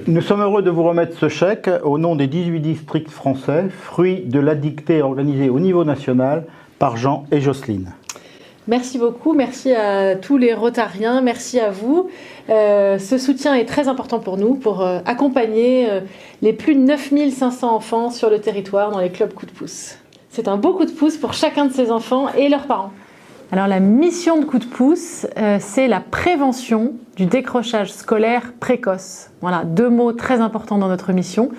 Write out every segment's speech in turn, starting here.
Nous sommes heureux de vous remettre ce chèque au nom des 18 districts français, fruit de la dictée organisée au niveau national par Jean et Jocelyne. Merci beaucoup, merci à tous les Rotariens, merci à vous. Ce soutien est très important pour nous, pour accompagner les plus de 9500 enfants sur le territoire dans les clubs coup de pouce. C'est un beau coup de pouce pour chacun de ces enfants et leurs parents. Alors la mission de coup de pouce, c'est la prévention du décrochage scolaire précoce. Voilà, 2 mots très importants dans notre mission.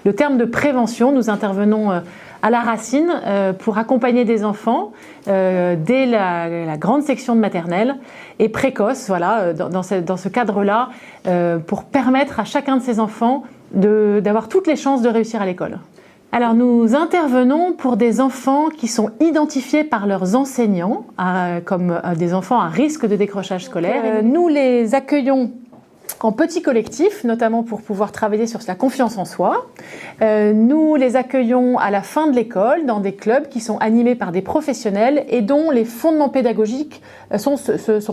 Le terme de prévention, nous intervenons à la racine pour accompagner des enfants dès la grande section de maternelle et précoce, voilà, dans ce cadre-là, pour permettre à chacun de ces enfants d'avoir toutes les chances de réussir à l'école. Alors nous intervenons pour des enfants qui sont identifiés par leurs enseignants comme des enfants à risque de décrochage scolaire. Nous les accueillons en petits collectifs, notamment pour pouvoir travailler sur la confiance en soi. Nous les accueillons à la fin de l'école dans des clubs qui sont animés par des professionnels et dont les fondements pédagogiques sont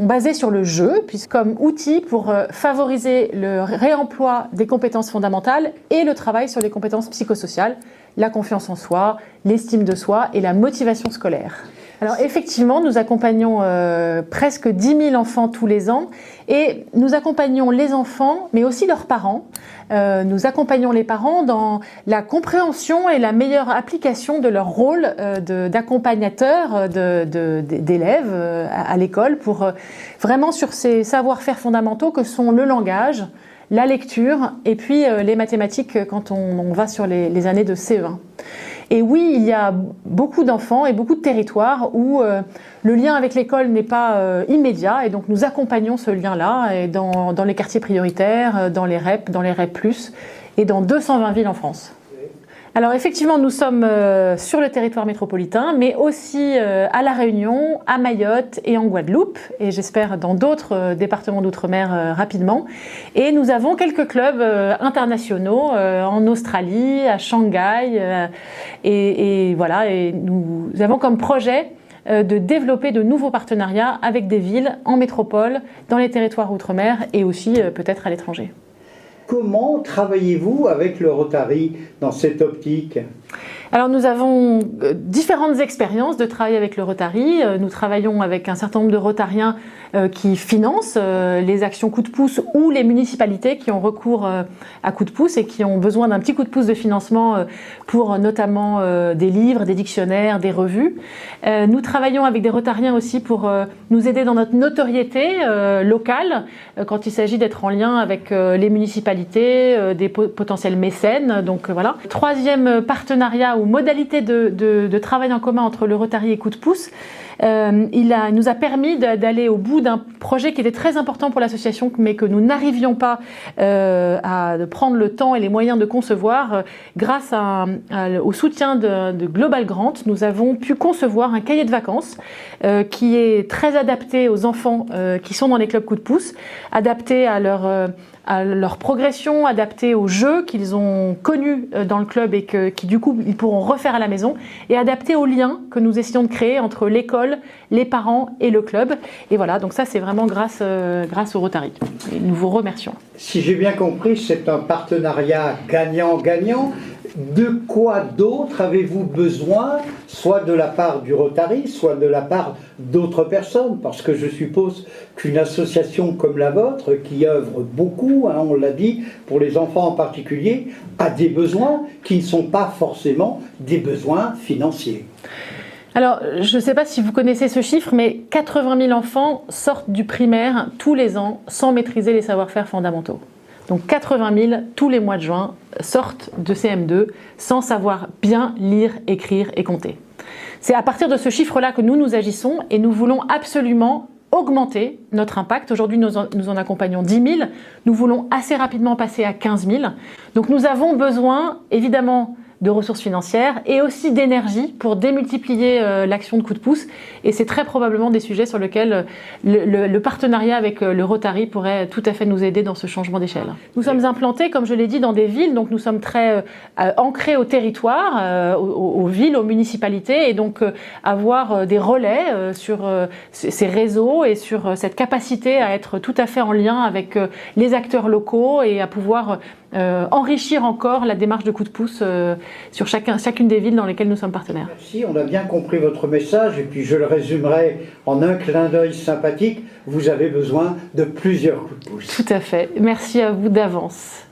basés sur le jeu, comme outil pour favoriser le réemploi des compétences fondamentales et le travail sur les compétences psychosociales, la confiance en soi, l'estime de soi et la motivation scolaire. Alors effectivement, nous accompagnons presque 10 000 enfants tous les ans et nous accompagnons les enfants, mais aussi leurs parents. Nous accompagnons les parents dans la compréhension et la meilleure application de leur rôle d'accompagnateur d'élèves à l'école pour vraiment sur ces savoir-faire fondamentaux que sont le langage, la lecture et puis les mathématiques quand on va sur les années de CE1. Et oui, il y a beaucoup d'enfants et beaucoup de territoires où le lien avec l'école n'est pas immédiat et donc nous accompagnons ce lien-là et dans les quartiers prioritaires, dans les REP, dans les REP+, et dans 220 villes en France. Alors effectivement, nous sommes sur le territoire métropolitain, mais aussi à La Réunion, à Mayotte et en Guadeloupe, et j'espère dans d'autres départements d'outre-mer rapidement. Et nous avons quelques clubs internationaux en Australie, à Shanghai, et voilà. Et nous avons comme projet de développer de nouveaux partenariats avec des villes en métropole, dans les territoires outre-mer et aussi peut-être à l'étranger. Comment travaillez-vous avec le Rotary dans cette optique ? Alors nous avons différentes expériences de travail avec le Rotary. Nous travaillons avec un certain nombre de Rotariens qui financent les actions coup de pouce ou les municipalités qui ont recours à coup de pouce et qui ont besoin d'un petit coup de pouce de financement pour notamment des livres, des dictionnaires, des revues. Nous travaillons avec des Rotariens aussi pour nous aider dans notre notoriété locale quand il s'agit d'être en lien avec les municipalités, des potentiels mécènes. Donc voilà. Troisième partenariat ou modalité de travail en commun entre le Rotary et coup de pouce, il nous a permis d'aller au bout d'un projet qui était très important pour l'association mais que nous n'arrivions pas à prendre le temps et les moyens de concevoir. Grâce au soutien de Global Grant, nous avons pu concevoir un cahier de vacances qui est très adapté aux enfants qui sont dans les clubs coup de pouce, adapté à leur progression, adapté aux jeux qu'ils ont connus dans le club et qui du coup ils pourront refaire à la maison, et adapté aux liens que nous essayons de créer entre l'école, les parents et le club. Et voilà, donc ça c'est vraiment grâce au Rotary. Et nous vous remercions. Si j'ai bien compris, c'est un partenariat gagnant-gagnant. De quoi d'autre avez-vous besoin, soit de la part du Rotary, soit de la part d'autres personnes? Parce que je suppose qu'une association comme la vôtre, qui œuvre beaucoup, on l'a dit, pour les enfants en particulier, a des besoins qui ne sont pas forcément des besoins financiers. Alors, je ne sais pas si vous connaissez ce chiffre, mais 80 000 enfants sortent du primaire tous les ans sans maîtriser les savoir-faire fondamentaux. Donc 80 000 tous les mois de juin sortent de CM2 sans savoir bien lire, écrire et compter. C'est à partir de ce chiffre-là que nous agissons et nous voulons absolument augmenter notre impact. Aujourd'hui, nous en accompagnons 10 000. Nous voulons assez rapidement passer à 15 000. Donc nous avons besoin, évidemment, de ressources financières et aussi d'énergie pour démultiplier l'action de coup de pouce. Et c'est très probablement des sujets sur lesquels le partenariat avec le Rotary pourrait tout à fait nous aider dans ce changement d'échelle. Nous sommes implantés, comme je l'ai dit, dans des villes, donc nous sommes très ancrés au territoire, aux villes, aux municipalités, et donc avoir des relais sur ces réseaux et sur cette capacité à être tout à fait en lien avec les acteurs locaux et à pouvoir enrichir encore la démarche de coup de pouce sur chacune des villes dans lesquelles nous sommes partenaires. Merci, on a bien compris votre message et puis je le résumerai en un clin d'œil sympathique. Vous avez besoin de plusieurs coups de pouce. Tout à fait. Merci à vous d'avance.